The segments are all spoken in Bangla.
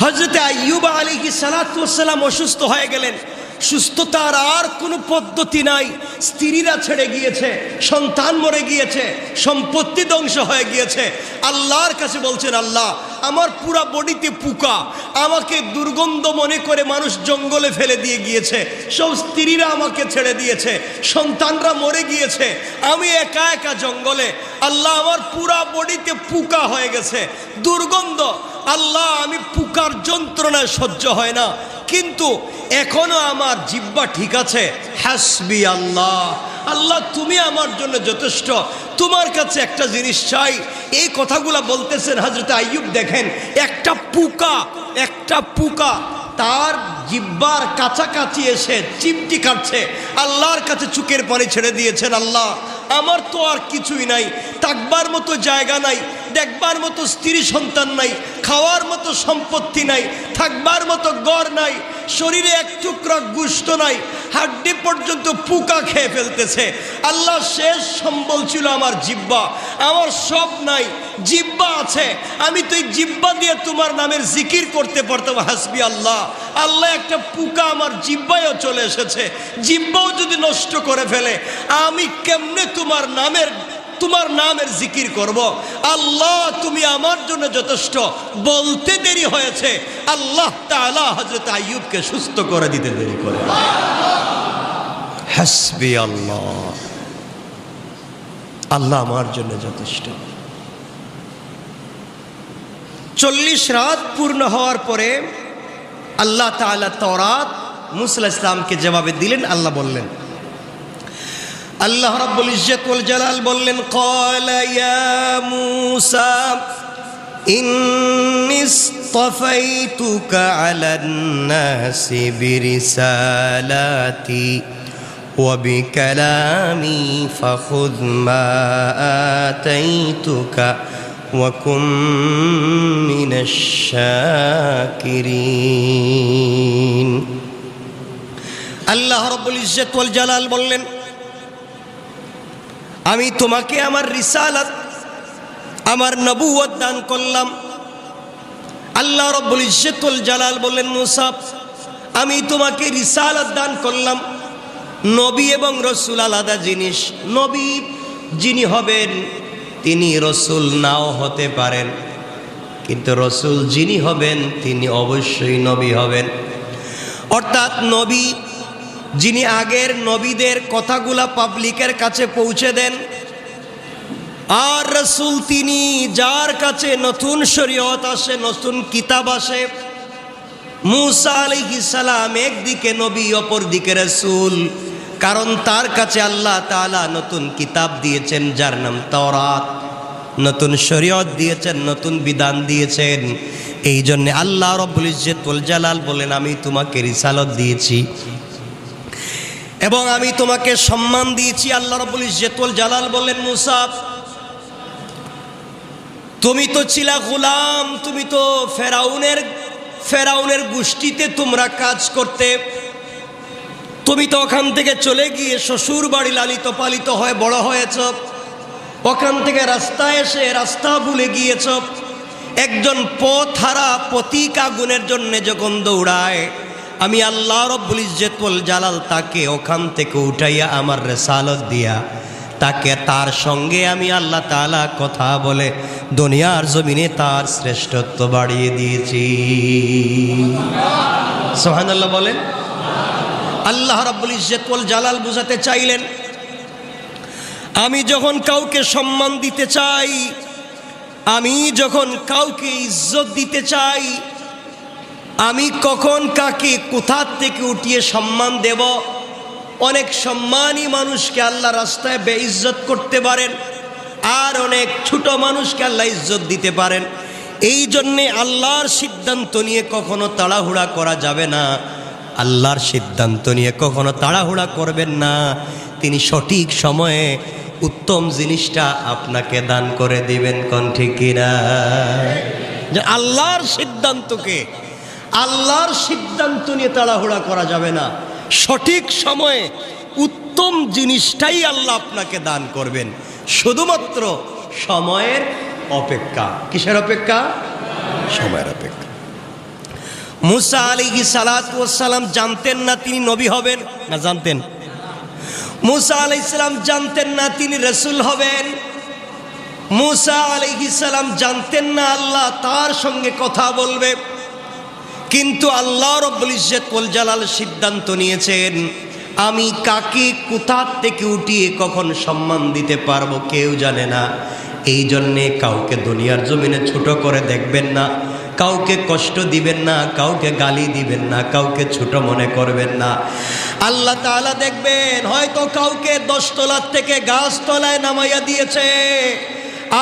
হযরত আইয়ুব আলাইহিস সালাতু ওয়াস সালাম অসুস্থ হয়ে গেলেন। সুস্থতার আর কোনো পদ্ধতি নাই। স্ত্রীরা ছেড়ে গিয়েছে, সন্তান মরে গিয়েছে, সম্পত্তি ধ্বংস হয়ে গিয়েছে। আল্লাহর কাছে বলছেন, আল্লাহ আমার পুরা বডিতে পোকা, আমাকে দুর্গন্ধ মনে করে মানুষ জঙ্গলে ফেলে দিয়ে গিয়েছে, সব স্ত্রীরা আমাকে ছেড়ে দিয়েছে, সন্তানরা মরে গিয়েছে, আমি একা একা জঙ্গলে। আল্লাহ আমার পুরা বডিতে পোকা হয়ে গেছে, দুর্গন্ধ। আল্লাহ আমি পোকার যন্ত্রণায় সহ্য হয় না, কিন্তু এখনো আমার জিহ্বা ঠিক আছে। হাসবি আল্লাহ, আল্লাহ তুমি আমার জন্য যথেষ্ট। তোমার কাছে একটা জিনিস চাই। এই কথাগুলা বলতেছেন হযরত আইয়ুব। দেখেন, একটা পোকা তার জিহ্বার কাছাকাছি এসে চিমটি কাটছে। আল্লাহর কাছে চোখের পানি ছেড়ে দিয়েছেন, আল্লাহ আমার তো আর কিছুই নাই, থাকবার মতো জায়গা নাই, দেখবার মতো স্ত্রী সন্তান নাই, খাওয়ার মতো সম্পত্তি নাই, থাকবার মতো ঘর নাই, শরীরে এক টুকরা গোশত নাই, হাড্ডি পর্যন্ত পোকা খেয়ে ফেলতেছে। আল্লাহ শেষ সম্বল ছিল আমার জিহ্বা, আমার সব নাই, জিহ্বা আছে। আমি তো এই জিহ্বা দিয়ে তোমার নামের জিকির করতে পারতাম। হাসবি আল্লাহ, আল্লাহ একটা পোকা আমার জিহ্বায়ও চলে এসেছে, জিহ্বাও যদি নষ্ট করে ফেলে, আমি কেমনে তোমার নামের জিকির করব। আল্লাহ তুমি আমার জন্য যথেষ্ট। বলতে দেরি হয়েছে, আল্লাহ তাআলা হযরত আইয়ুবকে সুস্থ করে দিতে দেরি করে। হাসবি আল্লাহ, আল্লাহ আমার জন্য যথেষ্ট। 40 রাত পূর্ণ হওয়ার পরে আল্লাহ তাআলা তাওরাত মুসা আলাইহিস সালামকে যেভাবে দিলেন, আল্লাহ বললেন, আল্লাহ রাব্বুল ইজ্জত ওয়াল জালাল বললেন, ক্বালা ইয়া মূসা ইন্নী ইসতাফাইতুকা আলান নাসি বিরিসালাতি ওয়া বিকালামি ফাখুয মা আতাইতুকা ওয়া কুম মিনাশ শাকিরিন। আল্লাহ রাব্বুল ইজ্জত ওয়াল জালাল বললেন, আমি তোমাকে আমার রিসালাত, আমার নবুয়ত দান করলাম। আল্লাহ রাব্বুল ইজ্জত ওয়াল জালাল বললেন, মূসা আমি তোমাকে রিসালাত দান করলাম। নবী এবং রসুল আলাদা জিনিস। নবী যিনি হবেন তিনি রসুল নাও হতে পারেন, কিন্তু রসুল যিনি হবেন তিনি অবশ্যই নবী হবেন। অর্থাৎ নবী যিনি আগের নবীদের কথাগুলা পাবলিকের কাছে পৌঁছে দেন, আর রসুল তিনি যার কাছে নতুন শরীয়ত আসে, নতুন কিতাব আসে। মূসা আলাইহিস সালাম একদিকে নবী, অপর দিকে রসুল, কারণ তার কাছে আল্লাহ তাআলা নতুন কিতাব দিয়েছেন যার নাম তাওরাত, নতুন শরীয়ত দিয়েছেন, নতুন বিধান দিয়েছেন। এই জন্যে আল্লাহ রাব্বুল ইজ্জত ওয়াল জালাল বলেন, আমি তোমাকে রিসালাত দিয়েছি এবং আমি তোমাকে সম্মান দিয়েছি। আল্লাহ রাব্বুল ইজ্জত ওয়াল জালাল বললেন, মূসা তুমি তো ছিলা গোলাম, তুমি তো ফেরাউনের গোষ্ঠীতে তোমরা কাজ করতে, তুমি তো ওখান থেকে চলে গিয়ে শ্বশুর বাড়ি লালিত পালিত হয়ে বড় হয়েছ, ওখান থেকে রাস্তায় এসে রাস্তা ভুলে গিয়েছ। একজন পথহারা পথিক আগুনের জন্য যখন দৌড়ায়, আমি আল্লাহ রাব্বুল ইজ্জত ওয়াল জালাল তাকে ওখান থেকে উঠাইয়া আমার রিসালাত দিয়া তাকে, তার সঙ্গে আমি আল্লাহ তাআলা কথা বলে দুনিয়ার জমিনে তার শ্রেষ্ঠত্ব বাড়িয়ে দিয়েছি। সুবহানাল্লাহ বলেন। আল্লাহ রাব্বুল ইজ্জত ওয়াল জালাল বুঝাতে চাইলেন, আমি যখন কাউকে সম্মান দিতে চাই, আমি যখন কাউকে ইজ্জত দিতে চাই, আমি কখন কাকে কোথা থেকে উঠিয়ে সম্মান দেব। অনেক সম্মানী মানুষকে আল্লাহ রাস্তায় বেইজ্জত করতে পারেন, আর অনেক ছোট মানুষকে আল্লাহ ইজ্জত দিতে পারেন। এই জন্যে আল্লাহর সিদ্ধান্ত নিয়ে কখনো তাড়াহুড়া করা যাবে না। আল্লাহর সিদ্ধান্ত নিয়ে কখনো তাড়াহুড়া করবেন না। তিনি সঠিক সময়ে উত্তম জিনিসটা আপনাকে দান করে দিবেন। কোন ঠিক কিনা? যে আল্লাহর সিদ্ধান্ত নিয়ে তাড়াহুড়া করা যাবে না। সঠিক সময়ে উত্তম জিনিসটাই আল্লাহ আপনাকে দান করবেন। শুধুমাত্র সময়ের অপেক্ষা। কিসের অপেক্ষা? সময়ের অপেক্ষা। মুসা আলাইহিস সালাতু ওয়াস সালাম জানতেন না তিনি নবী হবেন? না জানতেন? মুসা আলাইহিস সালাম জানতেন না তিনি রাসূল হবেন? মুসা আলাইহিস সালাম জানতেন না আল্লাহ তার সঙ্গে কথা বলবে? কিন্তু আল্লাহ রব্বুল ইজ্জত ওয়াল জালাল সিদ্ধান্ত নিয়েছেন, আমি কাকে কোথা থেকে উঠিয়ে কখন সম্মান দিতে পারবো কেউ জানে না। এই জন্যে কাউকে দুনিয়ার জমিনে ছোট করে দেখবেন না, কাউকে কষ্ট দিবেন না, কাউকে গালি দিবেন না, কাউকে ছোট মনে করবেন না। আল্লাহ তাআলা দেখবেন হয়তো কাউকে 10 তলার থেকে গাছ তলায় নামাইয়া দিয়েছে,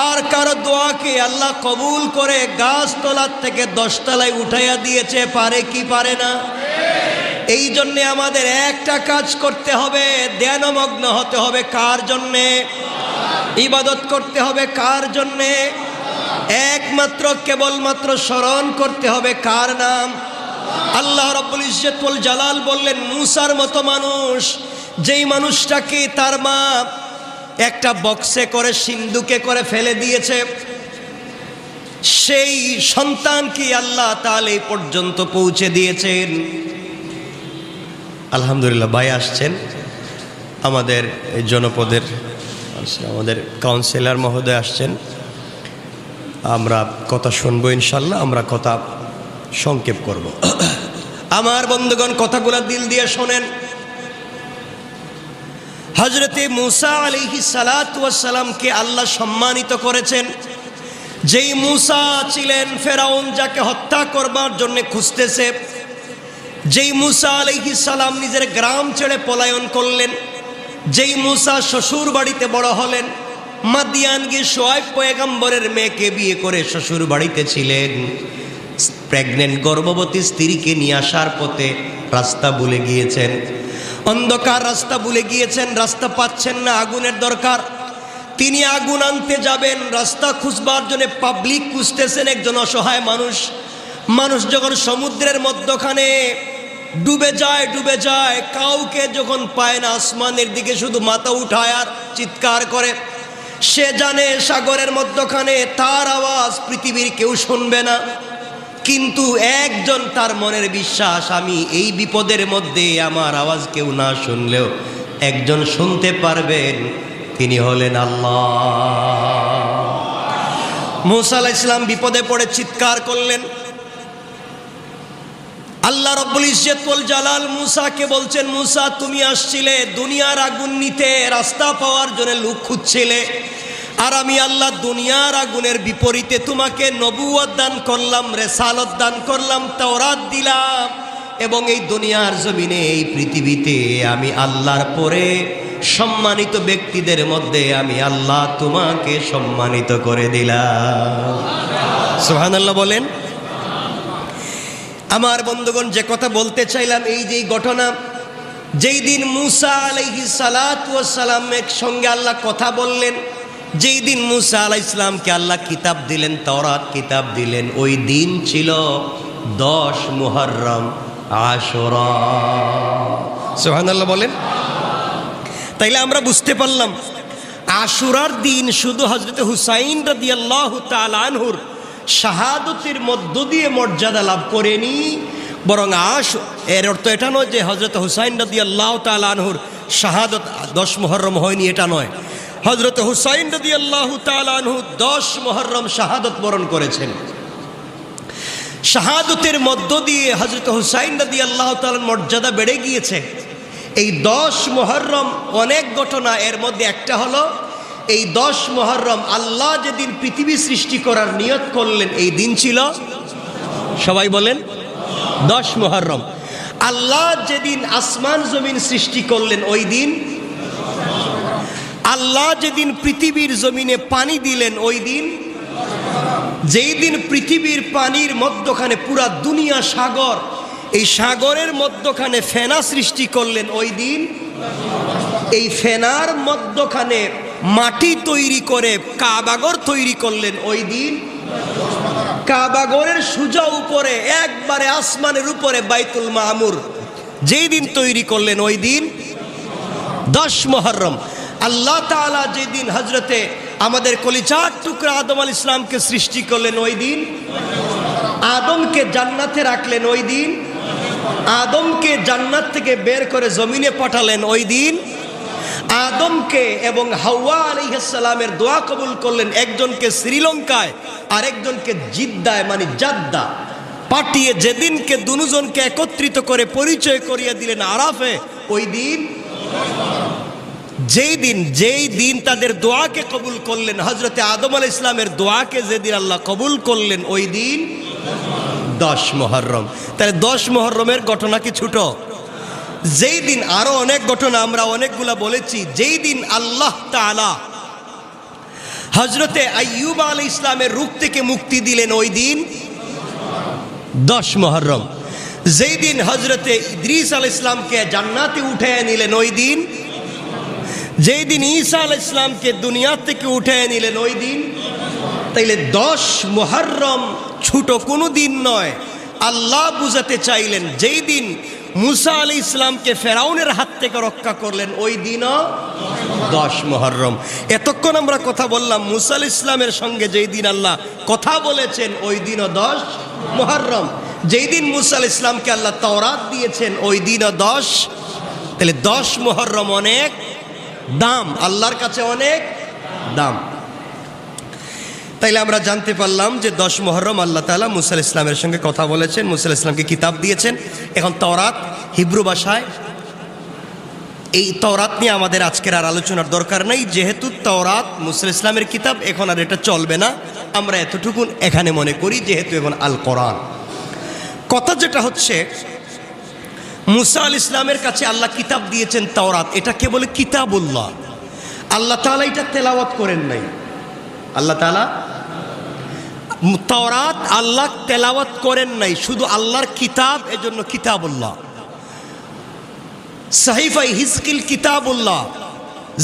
আর কারো দোয়াকে আল্লাহ কবুল করে গাছ তলার থেকে 10 তলায় উঠাইয়া দিয়েছে। পারে কি পারে না? এই জন্যে আমাদের একটা কাজ করতে হবে, ধ্যানমগ্ন হতে হবে কার জন্যে? ইবাদত করতে হবে কার জন্যে? একমাত্র কেবলমাত্র স্মরণ করতে হবে কার নাম? আল্লাহ রাব্বুল ইজ্জত ওয়াল জালাল বললেন, মুসার মতো মানুষ, যেই মানুষটাকে তার মা একটা বক্সে করে সিন্ধুকে করে ফেলে দিয়েছে, সেই সন্তানকে আল্লাহ তাআলা এই পর্যন্ত পৌঁছে দিয়েছেন। আলহামদুলিল্লাহ, ভাই আসছেন আমাদের এই জনপদের, আমাদের কাউন্সিলর মহোদয় আসছেন। আমরা কথা শুনবো ইনশাল্লাহ, আমরা কথা সংক্ষেপ করব। আমার বন্ধুগণ, কথাগুলো দিল দিয়ে শোনেন। হযরতে মুসা আলাইহিস সালাতু ওয়াস সালামকে আল্লাহ সম্মানিত করেছেন। যেই মুসা ছিলেন ফেরাউন যাকে হত্যা করবার জন্য খুঁজতেছে, যেই মুসা আলাইহিস সালাম নিজের গ্রাম ছেড়ে পলায়ন করলেন, যেই মুসা শ্বশুর বাড়িতে বড় হলেন, মাদিয়ান গিয়ে শুআয়ব পয়গম্বরের মেয়েকে বিয়ে করে শ্বশুর বাড়িতে ছিলেন, প্রেগনেন্ট গর্ভবতী স্ত্রীকে নিয়ে আসার পথে রাস্তা ভুলে গিয়েছেন, অন্ধকার রাস্তা ভুলে গিয়েছেন, রাস্তা পাচ্ছেন না, আগুনের দরকার। তিনি আগুন আনতে যাবেন, রাস্তা খুঁজবার জন্য পাবলিক খুঁজতেছেন। একজন অসহায় মানুষ যখন সমুদ্রের মধ্যখানে ডুবে যায়, কাউকে যখন পায় না, আসমানের দিকে শুধু মাথা উঠায় আর চিৎকার করে। সে জানে সাগরের মধ্যখানে তার আওয়াজ পৃথিবীর কেউ শুনবে না, কিন্তু একজন তার মনের বিশ্বাস, আমি এই বিপদের মধ্যে আমার আওয়াজ কেউ না শুনলেও একজন শুনতে পারবেন, তিনি হলেন আল্লাহ। মুসা আলাইহিস সালাম বিপদে পড়ে চিৎকার করলেন। আল্লাহ রাব্বুল ইজ্জত ওয়াল জালাল মুসাকে বলছেন, মুসা তুমি আসছিলে দুনিয়ার আগুন নিতে, রাস্তা পাওয়ার জন্য লোক খুঁজছিলে, আর আমি আল্লাহ দুনিয়ার আগুনের বিপরীতে তোমাকে নবুয়ত দান করলাম, রিসালাত দান করলাম, তাওরাত দিলাম, এবং এই দুনিয়ার জমিনে এই পৃথিবীতে আমি আল্লাহর পরে সম্মানিত ব্যক্তিদের মধ্যে আমি আল্লাহ তোমাকে সম্মানিত করে দিলাম। সুবহানাল্লাহ বলেন। আমার বন্ধুগণ, যে কথা বলতে চাইলাম, এই যে ঘটনা, যেই দিন মুসা আলাইহিস সালাতু ওয়াস সালামের সঙ্গে আল্লাহ কথা বললেন, যেই দিন মুসা আলাইহিস সালামকে আল্লাহ কিতাব দিলেন, তাওরাত কিতাব দিলেন, ওই দিন ছিল 10 মুহররম, আশুরা। সুবহানাল্লাহ বলেন। তাইলে আমরা বুঝতে পারলাম আশুরার দিন শুধু হযরত হুসাইন রাদিয়াল্লাহু তাআলা আনহুর শাহাদতের মধ্য দিয়ে মর্যাদা লাভ করেনি, বরং এর অর্থ এটা নয় যে হযরত হুসাইন রাদিয়াল্লাহু তাআলা আনহুর শাহাদত 10 মুহররম হয়নি, এটা নয়। হযরত হুসাইন রাদিয়াল্লাহু তাআলা আনহু 10 মুহররম শাহাদত বরণ করেছেন। শাহাদতের মধ্য দিয়ে হযরত হুসাইন রাদিয়াল্লাহু তাআলার মর্যাদা বেড়ে গিয়েছে। এই 10 মুহররম অনেক ঘটনা, এর মধ্যে একটা হলো এই 10 মুহররম আল্লাহ যেদিন পৃথিবী সৃষ্টি করার নিয়ত করলেন, এই দিন ছিল, সবাই বলেন, 10 মুহররম। আল্লাহ যেদিন আসমান জমিন সৃষ্টি করলেন ওই দিন, আল্লাহ যেদিন পৃথিবীর জমিনে পানি দিলেন ওই দিন, যেই দিন পৃথিবীর পানির মধ্যখানে পুরা দুনিয়া সাগর, এই সাগরের মধ্যখানে ফেনা সৃষ্টি করলেন ওই দিন, এই ফেনার মধ্যখানে মাটি তৈরি করে কাবাগর তৈরি করলেন ওই দিন, কাবাগরের সোজা উপরে একবারে আসমানের উপরে বাইতুল মামুর যেই দিন তৈরি করলেন ওই দিন 10 মুহররম। আল্লাহ তাআলা যেদিন হযরতে আমাদের কলিজার টুকরা আদম আলাইহিস সালামকে সৃষ্টি করলেন ওই দিন আদমকে জান্নাতে রাখলেন ওই দিন, আদমকে জান্নাত থেকে বের করে জমিনে পাঠালেন ওই দিন, আদমকে এবং হাওয়া আলাইহিস সালামের দোয়া কবুল করলেন, একজনকে শ্রীলঙ্কায় আর একজনকে জিদ্দায় মানে জাদ্দা পাঠিয়ে যেদিনকে দুজনকে একত্রিত করে পরিচয় করিয়ে দিলেন আরাফে, ওই দিন যেই দিন তাদের দোয়াকে কবুল করলেন, হযরতে আদম আলাইহিস সালামের দোয়াকে যেদিন আল্লাহ কবুল করলেন ওই দিন 10 মুহররম। তাহলে 10 মুহররমের ঘটনা কি ছোট? যেই দিন, আরো অনেক ঘটনা আমরা অনেকগুলা বলেছি, যেই দিন আল্লাহ তাআলা হযরতে আইয়ুব আলাইহিস সালামের রূপ থেকে মুক্তি দিলেন ওই দিন 10 মুহররম। যেই দিন হযরতে ইদ্রিস আলাইহিস সালামকে জান্নাতে উঠায় নিলেন ওই দিন, যেই দিন ঈসা আলাইহিস সালামকে দুনিয়া থেকে উঠায় নিলেন ওই দিন। তাইলে 10 মুহররম ছোট কোনো দিন নয়। আল্লাহ বুঝাতে চাইলেন যেই দিন মুসা আলাইহিস সালামকে ফেরাউনের হাত থেকে রক্ষা করলেন ওই দিনও 10 মুহররম। এতক্ষণ আমরা কথা বললাম মুসা আলাইহিস সালামের সঙ্গে যেই দিন আল্লাহ কথা বলেছেন ওই দিনও 10 মুহররম। যেই দিন মুসা আলাইহিস সালামকে আল্লাহ তাওরাত দিয়েছেন ওই দিনও 10। তাহলে 10 মুহররম অনেক দাম, আল্লাহর কাছে অনেক দাম। তাইলে আমরা জানতে পারলাম যে 10 মুহররম আল্লাহ তাআলা মুসা আলাইহিস সালামের সঙ্গে কথা বলেছেন, মুসা আলাইহিস সালামকে কিতাব দিয়েছেন। এখন তাওরাত হিব্রু ভাষায়, এই তাওরাত নিয়ে আমাদের আজকের আর আলোচনার দরকার নেই, যেহেতু তাওরাত মুসা আলাইহিস সালামের কিতাব, এখন আর এটা চলবে না। আমরা এতটুকুন এখানে মনে করি যেহেতু এখন আল কোরআন। কথা যেটা হচ্ছে, মুসা আলাইহিস সালামের কাছে আল্লাহ কিতাব দিয়েছেন তাওরাত, এটাকে বলে কিতাবুল্লাহ। আল্লাহ তাআলা এটা তেলাওয়াত করেন নাই। আল্লাহ তাআলা তাওরাত আল্লাহ তেলাওয়াত করেন নাই, শুধু আল্লাহর কিতাব, এজন্য কিতাবুল্লাহ। সাহিফা হিজকিল কিতাবুল্লাহ,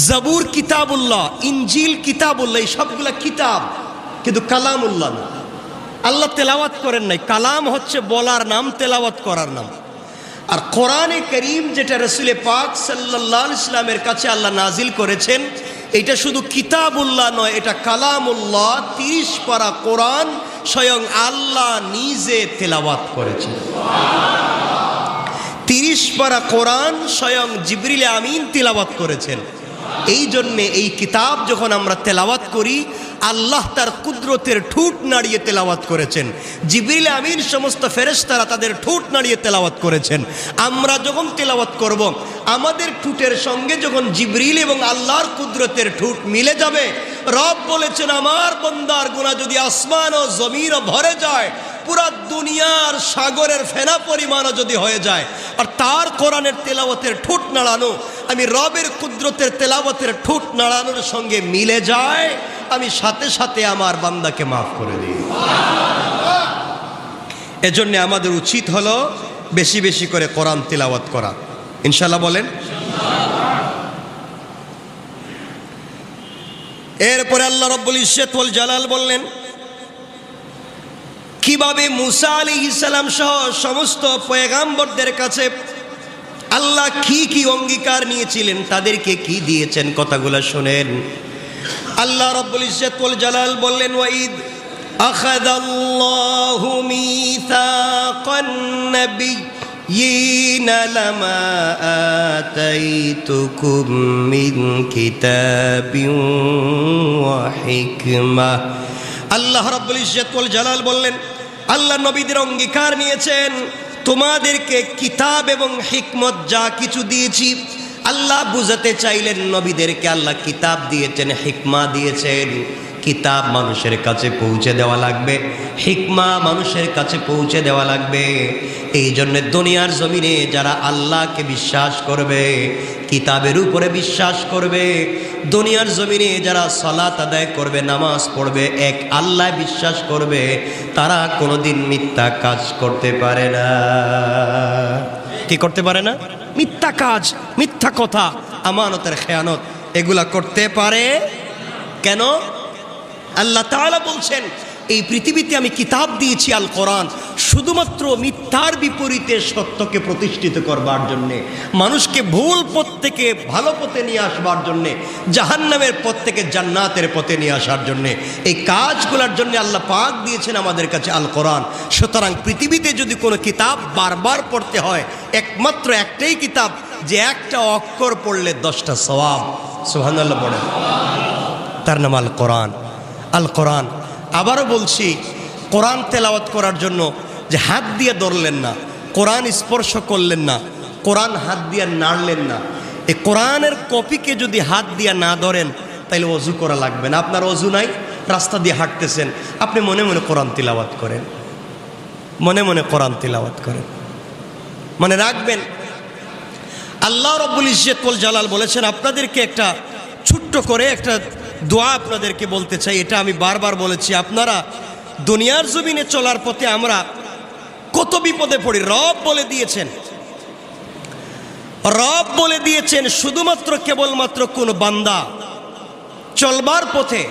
জাবুর কিতাবুল্লাহ, ইনজিল কিতাবুল্লাহ, এই সবগুলা কিতাব, কিন্তু কালামুল্লাহ না। আল্লাহ তেলাওয়াত করেন নাই। কালাম হচ্ছে বলার নাম, তেলাওয়াত করার নাম। আর কোরআনে কারীম যেটা রাসূল পাক সাল্লাল্লাহু আলাইহি ওয়াসাল্লামের কাছে আল্লাহ নাজিল করেছেন, এটা শুধু কিতাবুল্লাহ নয়, এটা কালামুল্লাহ। 30 পারা কোরআন স্বয়ং আল্লাহ নিজে তেলাওয়াত করেছেন। 30 পারা কোরআন স্বয়ং জিবরিল আমিন তেলাওয়াত করেছেন। এই জন্যে এই কিতাব যখন আমরা তেলাওয়াত করি, আল্লাহ তার কুদরতের ঠোঁট নাড়িয়ে তেলাওয়াত করেছেন। জিবরিল আমিন সমস্ত ফেরেশতারা তাদের ঠোঁট নাড়িয়ে তেলাওয়াত করেছেন। আমরা যখন তেলাওয়াত করব, আমাদের ঠোঁটের সঙ্গে যখন জিবরিল এবং আল্লাহর কুদরতের ঠোঁট মিলে যাবে, রব বলেছেন আমার বান্দার গুনাহ যদি আসমান ও জমিনও ভরে যায়, পুরা দুনিয়ার সাগরের ফেনা পরিমাণও যদি হয়ে যায়, আর তার কোরআনের তেলাওয়াতের ঠোঁট নাড়ানো আমি রবের কুদরতের তেলাওয়াতের ঠোঁট নাড়ানোর সঙ্গে মিলে যায়, আমি সাথে সাথে আমার বান্দাকে মাফ করে দিই। এজন্য আমাদের উচিত হলো বেশি বেশি করে কোরআন তেলাওয়াত করা। ইনশাআল্লাহ বলেন। এরপরে আল্লাহ রাব্বুল ইজ্জত ওয়াল জালাল বললেন কিভাবে মুসা আলাইহিস সালাম সহ সমস্ত পয়গাম্বরদের কাছে আল্লাহ কি কি অঙ্গীকার নিয়েছিলেন, তাদেরকে কি দিয়েছেন, কথাগুলো শুনেন। আল্লাহ রাব্বুল ইজ্জত ওয়াল জালাল বললেন ওয়াইদ আখাযাল্লাহু মিসাকান নাবিয়্যিনা লামা আতাইতুকুম মিন কিতাবিন ওয়া হিকমাহ। আল্লাহ রাব্বুল ইজ্জত ওয়াল জালাল বললেন আল্লাহ নবীদের অঙ্গীকার নিয়েছেন, তোমাদেরকে কিতাব এবং হিকমত যা কিছু দিয়েছি। আল্লাহ বুঝাতে চাইলেন নবীদেরকে আল্লাহ কিতাব দিয়েছেন, হিকমা দিয়েছেন। কিতাব মানুষের কাছে পৌঁছে দেওয়া লাগবে, হিকমা মানুষের কাছে পৌঁছে দেওয়া লাগবে। এই জন্য দুনিয়ার জমিনে যারা আল্লাহকে বিশ্বাস করবে, কিতাবের উপরে বিশ্বাস করবে, দুনিয়ার জমিনে যারা সালাত আদায় করবে, নামাজ পড়বে, এক আল্লাহ বিশ্বাস করবে, তারা কোনোদিন মিথ্যা কাজ করতে পারে না। কি করতে পারে না? মিথ্যা কাজ, মিথ্যা কথা, আমানতের খেয়ানত, এগুলা করতে পারে কেন? আল্লাহ তাআলা বলছেন এই পৃথিবীতে আমি কিতাব দিয়েছি আল কোরআন শুধুমাত্র মিথ্যার বিপরীতে সত্যকে প্রতিষ্ঠিত করবার জন্যে, মানুষকে ভুল পথ থেকে ভালো পথে নিয়ে আসবার জন্যে, জাহান্নামের পথ থেকে জান্নাতের পথে নিয়ে আসার জন্যে। এই কাজগুলোর জন্য আল্লাহ পাক দিয়েছেন আমাদের কাছে আল কোরআন। সুতরাং পৃথিবীতে যদি কোনো কিতাব বারবার পড়তে হয়, একমাত্র একটাই কিতাব যে একটা অক্ষর পড়লে 10টা সওয়াব। সুবহানাল্লাহ পড়েন, তার নাম আল কোরআন। আল কোরআন, আবারও বলছি, কোরআন তেলাওয়াত করার জন্য যে হাত দিয়ে ধরলেন না, কোরআন স্পর্শ করলেন না, কোরআন হাত দিয়ে নাড়লেন না, এই কোরআনের কপিকে যদি হাত দিয়ে না ধরেন তাইলে অজু করা লাগবে না। আপনার অজু নাই, রাস্তা দিয়ে হাঁটতেছেন, আপনি মনে মনে কোরআন তিলাওয়াত করেন, মনে মনে কোরআন তিলাওয়াত করেন। মনে রাখবেন, আল্লাহ রব্বুল ইজ্জত ওয়াল জালাল বলেছেন, আপনাদেরকে একটা ছোট্ট করে একটা দোয়া আপনাদেরকে বলতে চাই। এটা আমি বারবার বলেছি, আপনারা দুনিয়ার জমিনে চলার পথে আমরা কত বিপদে পড়ি। রব বলে দিয়েছেন শুধুমাত্র কেবলমাত্র কোন বান্দা চলবার পথে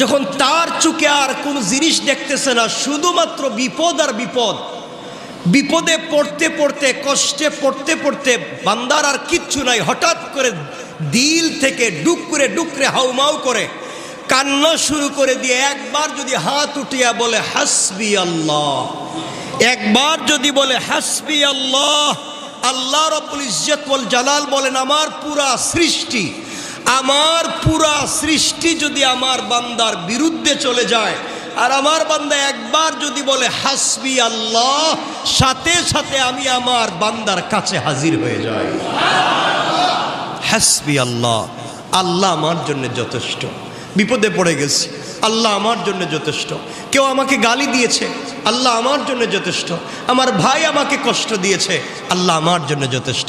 যখন তার চোখে আর কোনো জিনিস দেখতেছে না, শুধুমাত্র বিপদ আর বিপদ, বিপদে পড়তে পড়তে, কষ্টে পড়তে পড়তে বান্দার আর কিচ্ছু নাই, হঠাৎ করে দিল থেকে ডুকরে ডুকরে হাউমাউ করে কান্না শুরু করে দিয়ে একবার যদি হাত উঠিয়া বলে হাসবি আল্লাহ, একবার যদি বলে হাসবি আল্লাহ, আল্লাহ রব্বুল ইজ্জত ওয়াল জালাল বলেন, আমার পুরা সৃষ্টি যদি আমার বান্দার বিরুদ্ধে চলে যায় আর আমার বান্দা একবার যদি বলে হাসবি আল্লাহ, সাথে সাথে আমি আমার বান্দার কাছে হাজির হয়ে যাই। হাসবি আল্লাহ, আল্লাহ আমার জন্য যথেষ্ট। বিপদে পড়ে গেছি, আল্লাহ আমার জন্য যথেষ্ট। কেউ আমাকে গালি দিয়েছে, আল্লাহ আমার জন্য যথেষ্ট। আমার ভাই আমাকে কষ্ট দিয়েছে, আল্লাহ আমার জন্য যথেষ্ট।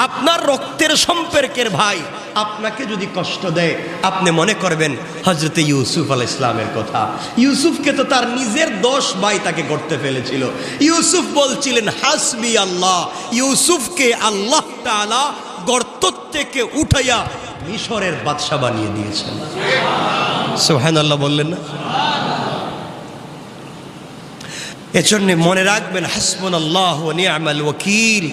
আপনার রক্তের সম্পর্কের ভাই আপনাকে যদি কষ্ট দেয়, আপনি মনে করবেন হযরতে ইউসুফ আলাইহিস সালামের কথা। ইউসুফকে তো তার নিজের 10 ভাই তাকে গর্তে ফেলেছিল। ইউসুফ বলছিলেন হাসবি আল্লাহ। ইউসুফকে আল্লাহ তাআলা গর্ত থেকে উঠাইয়া মিশরের বাদশা বানিয়ে দিয়েছেন। সুবহানাল্লাহ বললেন না? এজন্য মনে রাখবেন, হাসবুনাল্লাহু ওয়া নি'মাল ওয়াকিল,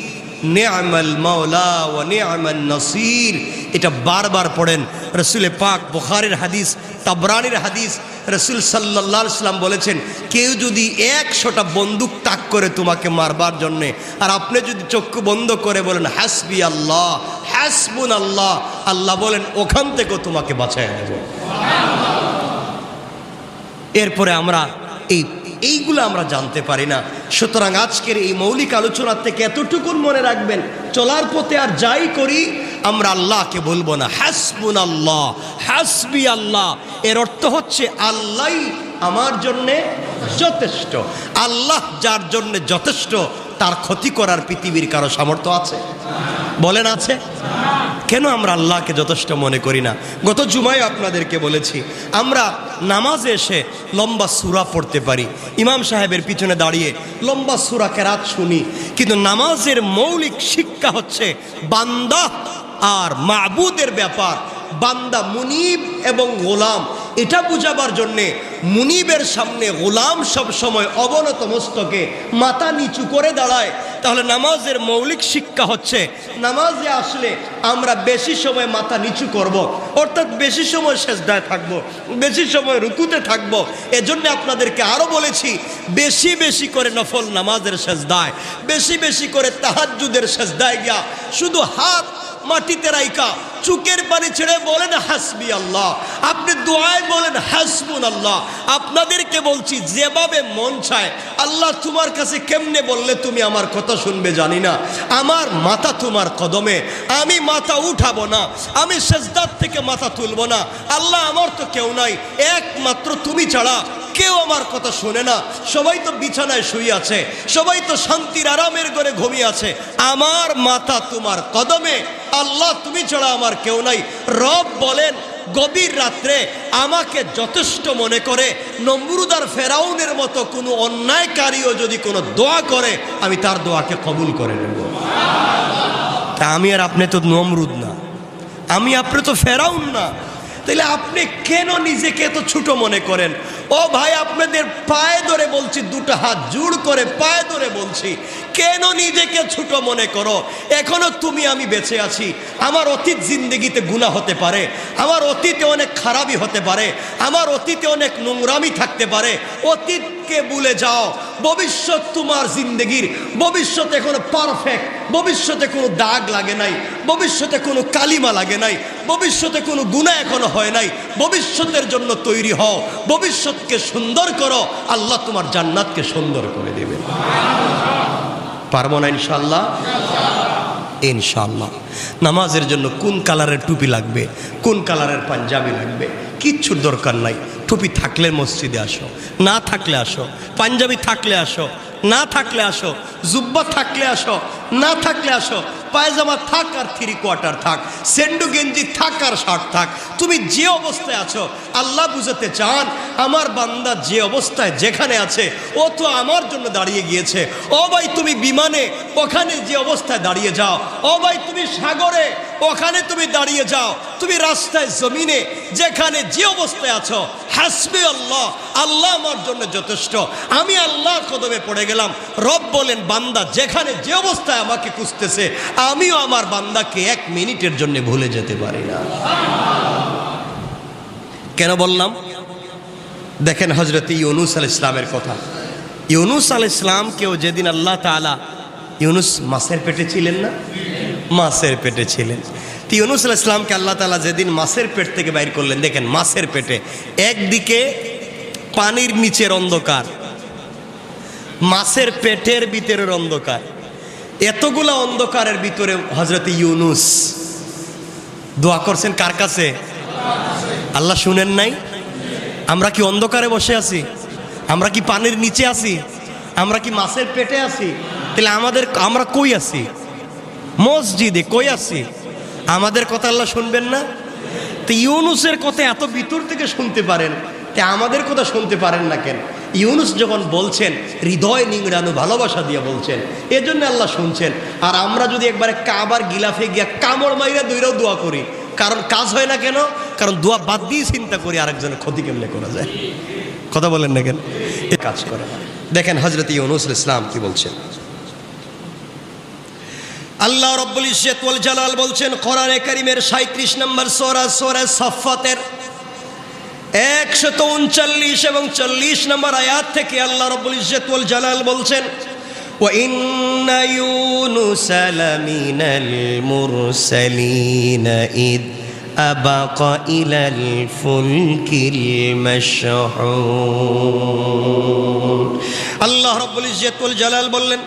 নি'মাল মাওলা ওয়া নি'মান নাসির। এটা বারবার পড়েন। রাসূল পাক, বুখারীর হাদিস, তাবরানির হাদিস, রাসূল সাল্লাল্লাহু আলাইহি সাল্লাম বলেছেন, কেউ যদি 100টা বন্দুক তাক করে তোমাকে মারবার জন্যে, আর আপনি যদি চক্ষু বন্ধ করে বলেন হাসবি আল্লাহ, হাসবুন আল্লাহ, আল্লাহ বলেন ওখান থেকেও তোমাকে বাঁচায় দেব। এরপরে আমরা এইগুলো আমরা জানতে পারি না। সুতরাং আজকের এই মৌলিক আলোচনা থেকে এতটুকুন মনে রাখবেন, চলার পথে আর যাই করি আমরা আল্লাহকে বলবো না হাসবুন আল্লাহ, হাসবি আল্লাহ। এর অর্থ হচ্ছে আল্লাহই আমার জন্যে যথেষ্ট। আল্লাহ যার জন্যে যথেষ্ট, তার ক্ষতি করার পৃথিবীর কারো সামর্থ্য আছে? বলেন আছে? কেন আমরা আল্লাহকে যথেষ্ট মনে করি না? গত জুমায় আপনাদেরকে বলেছি, আমরা নামাজে এসে লম্বা সূরা পড়তে পারি, ইমাম সাহেবের পিছনে দাঁড়িয়ে লম্বা সূরা কেরাত শুনি, কিন্তু নামাজের মৌলিক শিক্ষা হচ্ছে বান্দা আর মাবুদের ব্যাপার। বান্দা মুনিব এবং গোলাম, এটা বুঝাবার জন্যে মুনিবের সামনে গোলাম সব সময় অবনত মস্তকে মাথা নিচু করে দাঁড়ায়। তাহলে নামাজের মৌলিক শিক্ষা হচ্ছে, নামাজে আসলে আমরা বেশি সময় মাথা নিচু করব, অর্থাৎ বেশি সময় সেজদায় থাকব, বেশি সময় রুকুতে থাকব। এজন্য আপনাদেরকে আরও বলেছি, বেশি বেশি করে নফল নামাজের সেজদায়, বেশি বেশি করে তাহাজ্জুদের সেজদায় গিয়া শুধু হাত মাটিতে রাইকা চুকের পানি ছেড়ে বলেন হাসবি আল্লাহ, আপনি দোয়ায় বলেন হাসবুন আল্লাহ। আপনাদেরকে বলছি, যেভাবে মন চায়, আল্লাহ তোমার কাছে কেমনে বললে তুমি আমার কথা শুনবে জানি না, আমার মাথা তোমার কদমে, আমি মাথা উঠাবো না, আমি সেজদার থেকে মাথা তুলবো না। আল্লাহ আমার তো কেউ নাই, একমাত্র তুমি ছাড়া কেউ আমার কথা শোনে না, সবাই তো বিছানায় শুয়ে আছে, সবাই তো শান্তির আরামের ঘরে ঘুমিয়ে আছে, আমার মাথা তোমার কদমে, আল্লাহ তুমি ছাড়া আমার কেউ নাই। রব বলেন, গভীর রাত্রে আমাকে যথেষ্ট মনে করে নমরুদ আর ফেরাউনের মতো কোনো অন্যায়কারীও যদি কোনো দোয়া করে, আমি তার দোয়াকে কবুল করে নেব। তা আমি আর আপনি তো নমরুদ না, আমি আপনি তো ফেরাউন না, তাহলে আপনি কেন নিজেকে এত ছোট মনে করেন? ও ভাই, আপনাদের পায়ে ধরে বলছি, দুটো হাত জোড় করে পায়ে ধরে বলছি, কেন নিজেকে ছোট মনে করো? এখনো তুমি আমি বেঁচে আছি। আমার অতীত জিন্দগিতে গুনাহ হতে পারে, আমার অতীতে অনেক খারাপই হতে পারে, আমার অতীতে অনেক নোংরামি থাকতে পারে। অতীতকে ভুলে যাও। ভবিষ্যৎ তোমার জিন্দগির ভবিষ্যৎ এখনো পারফেক্ট। ভবিষ্যতে কোনো দাগ লাগে নাই, ভবিষ্যতে কোনো কালিমা লাগে নাই, ভবিষ্যতে কোনো গুনাহ এখনো হয় নাই। ভবিষ্যতের জন্য তৈরি হও, ভবিষ্যৎকে সুন্দর করো, আল্লাহ তোমার জান্নাতকে সুন্দর করে দেবে। পারবো না ইনশাআল্লাহ? ইনশাআল্লাহ। নামাজের জন্য কোন কালারের টুপি লাগবে, কোন কালারের পাঞ্জাবি লাগবে, কিচ্ছুর দরকার নাই। টুপি থাকলে মসজিদে আসো, না থাকলে আসো। পাঞ্জাবি থাকলে আসো, না থাকলে আসো। জুব্বা থাকলে আসো, না থাকলে আসো। পায়জামা থাক আর 3/4 থাক, সেন্ডু গেঞ্জি থাক আর শার্ট থাক। তুমি যে অবস্থায় আছো, আল্লাহ বুঝাতে চান আমার বান্দা যে অবস্থায় যেখানে আছে ও তো আমার জন্য দাঁড়িয়ে গিয়েছে। ও ভাই, তুমি বিমানে ওখানে যে অবস্থায় দাঁড়িয়ে যাও। ও ভাই, তুমি সাগরে ওখানে তুমি দাঁড়িয়ে যাও। তুমি রাস্তায় জমিনে যেখানে যে অবস্থায় আছো, হাসবি আল্লাহ, আল্লাহ আমার জন্য যথেষ্ট। আমি আল্লাহর কদমে পড়ে গেলাম। রব বলেন, বান্দা যেখানে যে অবস্থায় আমাকে খুঁজতেছে, আমিও আমার বান্দাকে 1 মিনিটের জন্য ভুলে যেতে পারি না। কেন বললাম? দেখেন হযরত ইউনূস আলাইহিস সালামের কথা। ইউনূস আলাইহিস সালামকেও যেদিন আল্লাহ তাআলা, ইউনূস মাছের পেটে ছিলেন না? মাছের পেটে ছিলেন। তো ইউনূস আলাইহিস সালামকে আল্লাহ তাআলা যেদিন মাছের পেট থেকে বাইর করলেন, দেখেন মাছের পেটে একদিকে পানির নিচের অন্ধকার, মাছের পেটের ভিতরের অন্ধকার, এতগুলা অন্ধকারের ভিতরে হযরত ইউনূস দোয়া করছেন কার কাছে? আল্লাহ শুনেন নাই? আমরা কি অন্ধকারে বসে আছি? আমরা কি পানির নিচে আছি? আমরা কি মাছের পেটে আছি? তাহলে আমরা কই আছি? মসজিদে কই আছি? আমাদের কথা আল্লাহ শুনবেন না? তো ইউনূসের কথা এত ভিতর থেকে শুনতে পারেন, তা আমাদের কথা শুনতে পারেন না কেন? ইউনূস যখন বলছেন, হৃদয় নিংড়ানো ভালোবাসা দিয়ে বলছেন, এজন্য আল্লাহ শুনছেন। আর আমরা যদি একবারে কাবার গিলাফে গিয়া কামড় মাইরা দইরাও দোয়া করি, কারণ কাজ হয় না কেন? কারণ দোয়া বাদ দিয়ে চিন্তা করি আরেকজনের ক্ষতি কেমনে করা যায়। কথা বলেন না কেন? এ কাজ করে না। দেখেন হযরত ইউনূস আলাইহিস সালাম কি বলছেন। আল্লাহ রাব্বুল ইজ্জত ওয়াল জালাল বলছেন কোরআনে কারীমের 37 নম্বর সূরা, সূরা সাফফাতের 139 এবং 40 নম্বর আয়াত থেকে আল্লাহ রাব্বুল ইজ্জত ওয়াল জালাল বলছেন, ওয়া ইন্না ইউনুসা লামিনাল মুরসালিন ইদ আবাকা ইলাল ফুলকিল মাশহুন। আল্লাহ রাব্বুল ইজ্জত ওয়াল জালাল বললেন,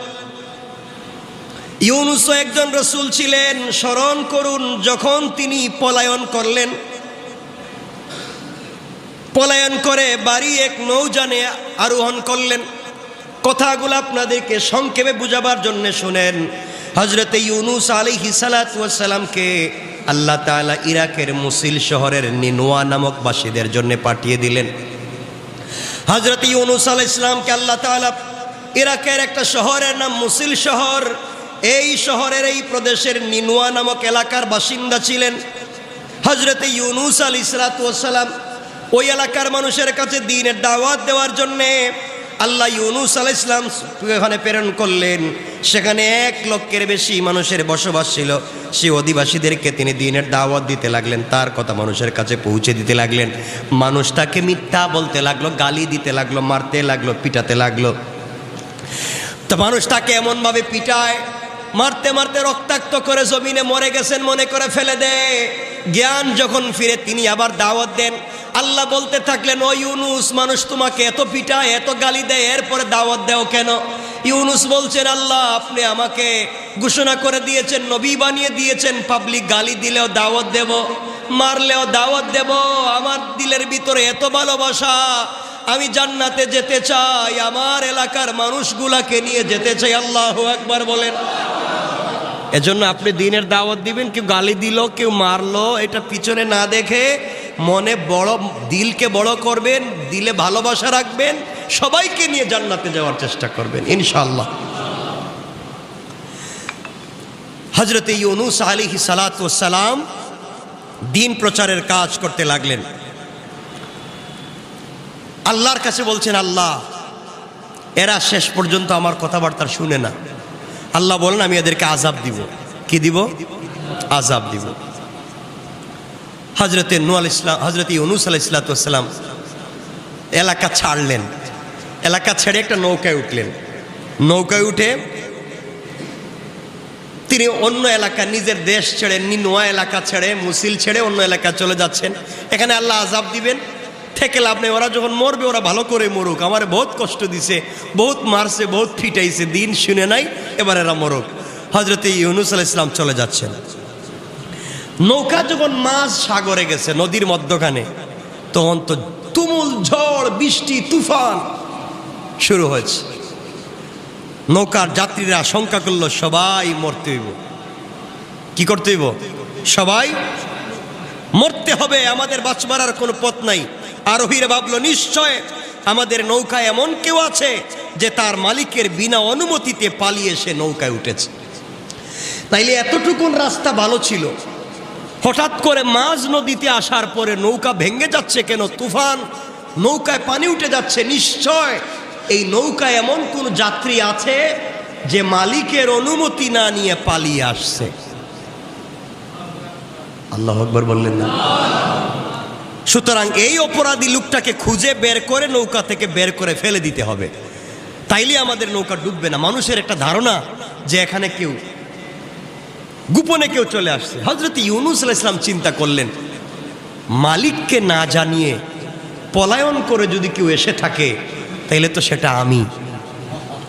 ইউনূস একজন রাসূল ছিলেন। স্মরণ করুন যখন তিনি পলায়ন করলেন, পলায়ন করে বাড়ি এক নৌযানে আরোহণ করলেন। কথাগুলো আপনাদেরকে সংক্ষেপে বুঝাবার জন্য শুনেন। হযরত ইউনূস আলাইহিস সালাতু ওয়াস সালামকে আল্লাহ তাআলা ইরাকের মুসিল শহরের নিনওয়া নামক বাসীদের জন্য পাঠিয়ে দিলেন। হযরত ইউনূস আলাইহিস সালামকে আল্লাহ তাআলা ইরাকের একটা শহরের নাম মুসিল শহর, এই শহরের এই প্রদেশের নিনওয়া নামক এলাকার বাসিন্দা ছিলেন। হযরত ইউনূস আলাইহিস সালাতু ওয়াস সালাম ওই এলাকার মানুষের কাছে দ্বীনের দাওয়াত দেওয়ার জন্যে আল্লাহ ইউনূস আলাইহিস সালাম এখানে প্রেরণ করলেন। সেখানে 1 লক্ষের বেশি মানুষের বসবাস ছিল। সেই অধিবাসীদেরকে তিনি দ্বীনের দাওয়াত দিতে লাগলেন, তার কথা মানুষের কাছে পৌঁছে দিতে লাগলেন। মানুষ তাকে মিথ্যা বলতে লাগলো, গালি দিতে লাগলো, মারতে লাগলো, পিটাতে লাগলো। তো মানুষ তাকে এমনভাবে পিটায়, মারতে মারতে রক্তাক্ত করে জমিনে মরে গেছেন মনে করে ফেলে দেয়। জ্ঞান যখন ফিরে তিনি আবার দাওয়াত দেন। আল্লাহ বলতে থাকলেন, ও ইউনূস, মানুষ তোমাকে এত পিটায়, এত গালি দেয়, এরপরে দাওয়াত দেও কেন? ইউনূস বলছেন, আল্লাহ আপনি আমাকে ঘোষণা করে দিয়েছেন, নবী বানিয়ে দিয়েছেন, পাবলিক গালি দিলেও দাওয়াত দেব, মারলেও দাওয়াত দেব। আমার দিলের ভিতরে এত ভালোবাসা, আমি জান্নাতে যেতে চাই, আমার এলাকার মানুষগুলাকে নিয়ে যেতে চাই। আল্লাহু আকবার বলেন। এজন্য আপনি দ্বীনের দাওয়াত দিবেন, কেউ গালি দিল, কেউ মারলো, এটা পিছনে না দেখে মনে বড়, দিলকে বড় করবেন, দিলে ভালোবাসা রাখবেন, সবাইকে নিয়ে জান্নাতে যাওয়ার চেষ্টা করবেন ইনশাআল্লাহ। হযরত ইউনূস আলাইহিস সালাতু ওয়াস সালাম দ্বীন প্রচারের কাজ করতে লাগলেন। আল্লাহর কাছে বলছেন, আল্লাহ এরা শেষ পর্যন্ত আমার কথাবার্তা শুনে না। আল্লাহ বলেন, আমি এদেরকে আযাব দিব। কি দিব? আযাব দিব। হযরতে নূহ আলাইহিস সালাম, হযরত ইউনূস আলাইহিস সালাম এলাকা ছাড়লেন। এলাকা ছেড়ে একটা নৌকায় উঠলেন। নৌকায় উঠে তিনি অন্য এলাকা, নিজের দেশ ছেড়ে, নিনোয়া এলাকা ছেড়ে, মুসিল ছেড়ে অন্য এলাকায় চলে যাচ্ছেন। এখানে আল্লাহ আযাব দিবেন, থেকে লাভ নেই। ওরা যখন মরবে ওরা ভালো করে মরুক, আমার বহুত কষ্ট দিছে, বহুত মারছে, বহুত ফিটাইছে, দিন শুনে নাই, এবার এরা মরুক। হযরত ইউনূস আলাইহিস সালাম চলে যাচ্ছেন। নৌকা যখন মাঝ সাগরে গেছে, নদীর মধ্যখানে, তখন তো তুমুল ঝড়, বৃষ্টি, তুফান শুরু হয়েছে। নৌকার যাত্রীরা আশঙ্কা করলো সবাই মরতে হইব। কি করতে হইব? সবাই মরতে হবে, আমাদের বাঁচবার আর কোনো পথ নাই। আরোহীরা ভাবলো, নিশ্চয় আমাদের নৌকায় এমন কেউ আছে যে তার মালিকের বিনা অনুমতিতে পালিয়ে সে নৌকায় উঠেছে। তাইলে এতটুকুন রাস্তা ভালো ছিল, হঠাৎ করে মাঝ নদীতে আসার পরে নৌকা ভেঙে যাচ্ছে কেন? তুফান, নৌকায় পানি উঠে যাচ্ছে। নিশ্চয় এই নৌকায় এমন কোন যাত্রী আছে যে মালিকের অনুমতি না নিয়ে পালিয়ে আসছে। আল্লাহু আকবার বললেন না? সুতরাং এই অপরাধী লোকটাকে খুঁজে বের করে নৌকা থেকে বের করে ফেলে দিতে হবে, তাইলে আমাদের নৌকা ডুববে না। মানুষের একটা ধারণা যে এখানে কেউ গোপনে কেউ চলে আসছে। হযরত ইউনূস আলাইহিস সালাম চিন্তা করলেন, মালিককে না জানিয়ে পলায়ন করে যদি কেউ এসে থাকে তাইলে তো সেটা আমি।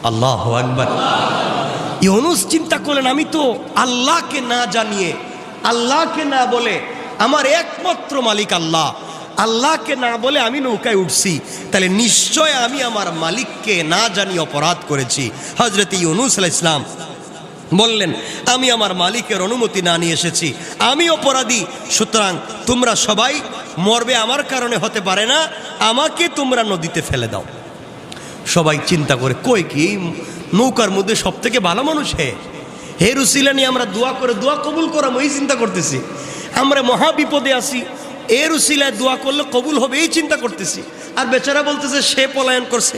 আল্লাহু আকবার। ইউনূস চিন্তা করলেন, আমি তো আল্লাহকে না জানিয়ে, আল্লাহকে না বলে, আমার একমাত্র মালিক আল্লাহ, আল্লাহকে না বলে আমি নৌকায় উঠছি, তাহলে নিশ্চয় আমি আমার মালিককে না জানিয়ে অপরাধ করেছি। হযরত ইউনূস আলাইহিস সালাম বললেন, আমি আমার মালিকের অনুমতি না নিয়ে এসেছি, আমি অপরাধী। সুতরাং তোমরা সবাই মরবে, আমার কারণে হতে পারে না, আমাকে তোমরা নদীতে ফেলে দাও। সবাই চিন্তা করে, কই কি নৌকার মধ্যে সব থেকে ভালো মানুষ হে রুসিলা নিয়ে আমরা দোয়া করে দোয়া কবুল করাম, এই চিন্তা করতেছি। আমরা মহা বিপদে আছি, এর উসিলায় দোয়া করলে কবুল হবে এই চিন্তা করতেছি, আর বেচারা বলতেছে সে পলায়ন করছে।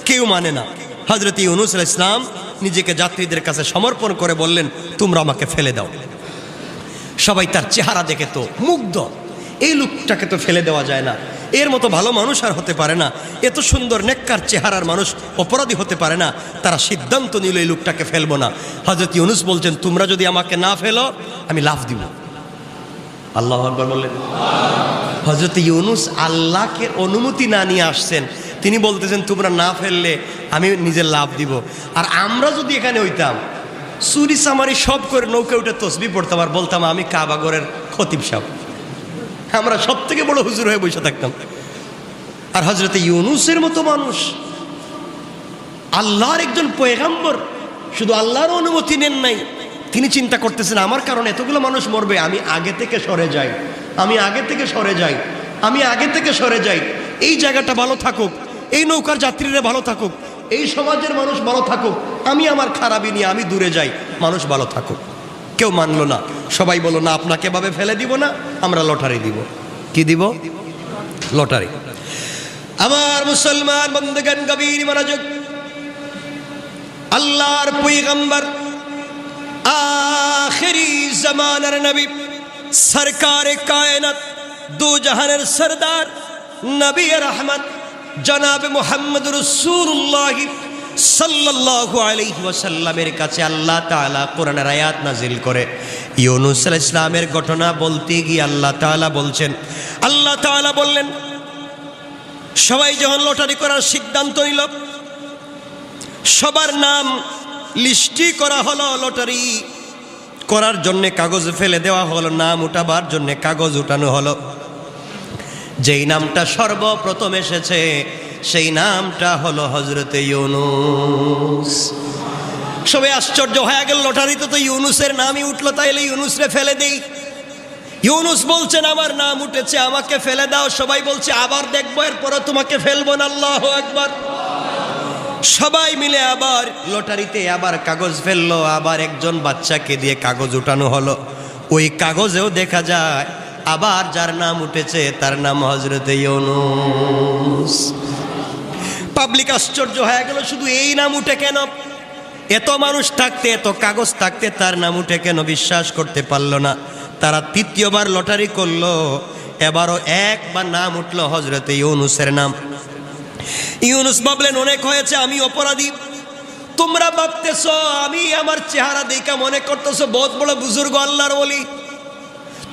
কেউ মানে না। হযরত ইউনূস আলাইহিস সালাম নিজেকে যাত্রীদের কাছে সমর্পণ করে বললেন, তোমরা আমাকে ফেলে দাও। সবাই তার চেহারা দেখে তো মুগ্ধ, এই লোকটাকে তো ফেলে দেওয়া যায় না, এর মতো ভালো মানুষ আর হতে পারে না, এত সুন্দর নেককার চেহারার মানুষ অপরাধী হতে পারে না। তারা সিদ্ধান্ত নিল এই লোকটাকে ফেলবো না। হযরত ইউনূস বলছেন, তোমরা যদি আমাকে না ফেলো আমি লাফ দিব। আল্লাহু আকবার বললেন। হযরত ইউনূস আল্লাহকে অনুমতি না নিয়ে আসছেন, তিনি বলতেছেন তোমরা না ফেললে আমি নিজের লাভ দিব। আর আমরা যদি এখানে হইতাম, চুরি চামারি সব করে নৌকা উঠে তসবিহ পড়তাম আর বলতাম আমি কাবাগরের খতিব সাহেব, আমরা সব থেকে বড় হুজুর হয়ে বসে থাকতাম। আর হযরত ইউনূসের মতো মানুষ, আল্লাহর একজন পয়গম্বর, শুধু আল্লাহর অনুমতি নেন নাই, তিনি চিন্তা করতেছেন আমার কারণে এতগুলো মানুষ মরবে, আমি আগে থেকে সরে যাই, আমি আগে থেকে সরে যাই, আমি আগে থেকে সরে যাই। এই জায়গাটা ভালো থাকুক, এই নৌকার যাত্রীরা ভালো থাকুক, এই সমাজের মানুষ ভালো থাকুক, আমি আমার খারাপই নিয়ে আমি দূরে যাই, মানুষ ভালো থাকুক। কেউ মানলো না। সবাই বলো, না আপনাকে ভাবে ফেলে দিব না, আমরা লটারি দিব। কি দিব? লটারি। আমার মুসলমান বন্ধুগণ, গভীর মনোযোগ। আল্লাহর পয়গম্বর, আখিরি জামানার নবী, সরকারে কায়নাত, দু জাহানের সরদার, নবী রহমত জনাব মুহাম্মদ রাসূলুল্লাহ সাল্লাল্লাহু আলাইহি ওয়াসাল্লামের কাছে আল্লাহ তাআলা কোরআনের আয়াত নাজিল করে ইউনূস আলাইহিস সালামের ঘটনা বলতে গিয়ে আল্লাহ তাআলা বলছেন, আল্লাহ তাআলা বললেন, সবাই যখন লটারি করার সিদ্ধান্ত নিল, সবার নাম লিস্টি করা হলো, লটারি করার জন্য কাগজ ফেলে দেওয়া হলো, নাম উঠাবার জন্য কাগজ উঠানো হলো। যেই নামটা সর্বপ্রথম এসেছে সেই নামটা হলো হযরত ইউনূস। সবাই আশ্চর্য হয়ে গেল, লটারিতে তো ইউনূসের নামই উঠলো, তাইলে ইউনূসরে ফেলে দেই। ইউনূস বলছেন আমার নাম উঠেছে, আমাকে ফেলে দাও। সবাই বলছে আবার দেখবো, এরপরে তোমাকে ফেলবো না। আল্লাহু আকবার। সবাই মিলে আবার লটারিতে আবার কাগজ ফেললো, আবার একজন বাচ্চাকে দিয়ে কাগজ উঠানো হলো। ওই কাগজেও দেখা যায় আবার যার নাম উঠেছে তার নাম হযরতে ইউনূস। পাবলিক আশ্চর্য হয়ে গেল, শুধু এই নাম উঠে কেন? এত মানুষ থাকতে, এত কাগজ থাকতে তার নাম উঠে কেন? বিশ্বাস করতে পারল না। তারা তৃতীয়বার লটারি করলো, এবারও একবার নাম উঠলো হযরতে ইউনূসের নাম। ইউনূস ভাবলেন অনেক হয়েছে, আমি অপরাধী। তোমরা ভাবতেছো আমি আমার চেহারা দেখা মনে করতেছো বহুত বড় বুজুর্গ আল্লাহর ওলি,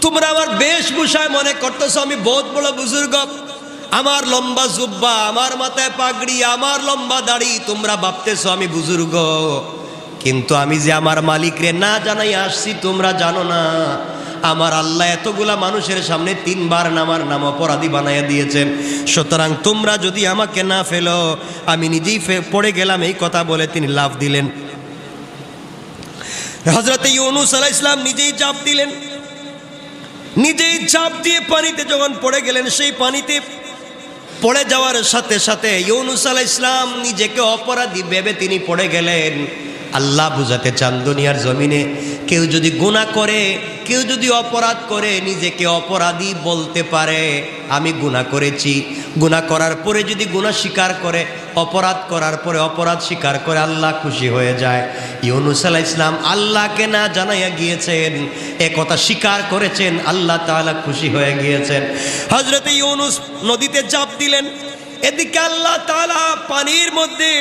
তোমরা আমার বেশভূষায় মনে করতেছো আমি বহুত বড় বুজুর্গ, আমার লম্বা জুব্বা, আমার মাথায় পাগড়ি, আমার লম্বা দাড়ি, তোমরা ভাবতেছো আমি বুজুর্গ। কিন্তু আমি যে আমার মালিকরে না জানাই আসছি তোমরা জানো না। আমার আল্লাহ এতগুলা মানুষের সামনে 3 বার আমার নাম অপরাধী বানাইয়া দিয়েছেন। সুতরাং তোমরা যদি আমাকে না ফেলো, আমি নিজেই পড়ে গেলাম, এই কথা বলে তিনি লাফ দিলেন। হযরতে ইউনূস আলাইহিস সালাম নিজেই ঝাঁপ দিলেন। নিজেই ঝাঁপ দিয়ে পানিতে যখন পড়ে গেলেন, সেই পানিতে পড়ে যাওয়ার সাথে সাথে ইউনূস আলাইহিস সালাম নিজেকে অপরাধী ভেবে তিনি পড়ে গেলেন। আল্লাহ বুঝাতে চান দুনিয়ার জমিনে কেউ যদি গুনাহ করে, কেউ যদি অপরাধ করে, নিজেকে অপরাধী বলতে পারে, আমি গুনাহ করেছি, গুনাহ করার পরে যদি গুনাহ স্বীকার করে, অপরাধ করার পরে অপরাধ স্বীকার করে, আল্লাহ খুশি হয়ে যায়। ইউনূস আলাইহিস সালাম আল্লাহকে না জানাইয়া গিয়েছেন, এ কথা স্বীকার করেছেন, আল্লাহ তাআলা খুশি হয়ে গিয়েছেন। হযরতে ইউনূস নদীতে ঝাঁপ দিলেন, এদিকে আল্লাহ তাআলা পানির মধ্যে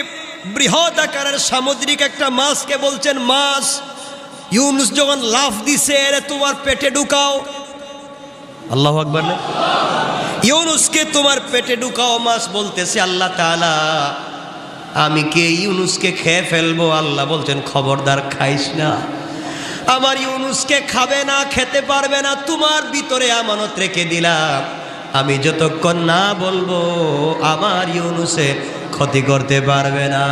বৃহৎ আকারের সামুদ্রিক একটা মাছকে বলছেন, মাছ ইউনূস যখন লাফ দিছে, এরে তোমার পেটে ঢুকাও। আল্লাহু আকবার না? ইউনূসকে তোমার পেটে ঢুকাও। মাছ বলতেছে আল্লাহ তাআলা আমি কে ইউনূসকে খেয়ে ফেলবো। আল্লাহ বলছেন খবরদার খাইস না, আমার ইউনূসকে খাবে না, খেতে পারবে না, তোমার ভিতরে আমানত রেখে দিলাম, আমি যতক্ষণ না বলবো আমার ইউনূসে ক্ষতি করতে পারবে না।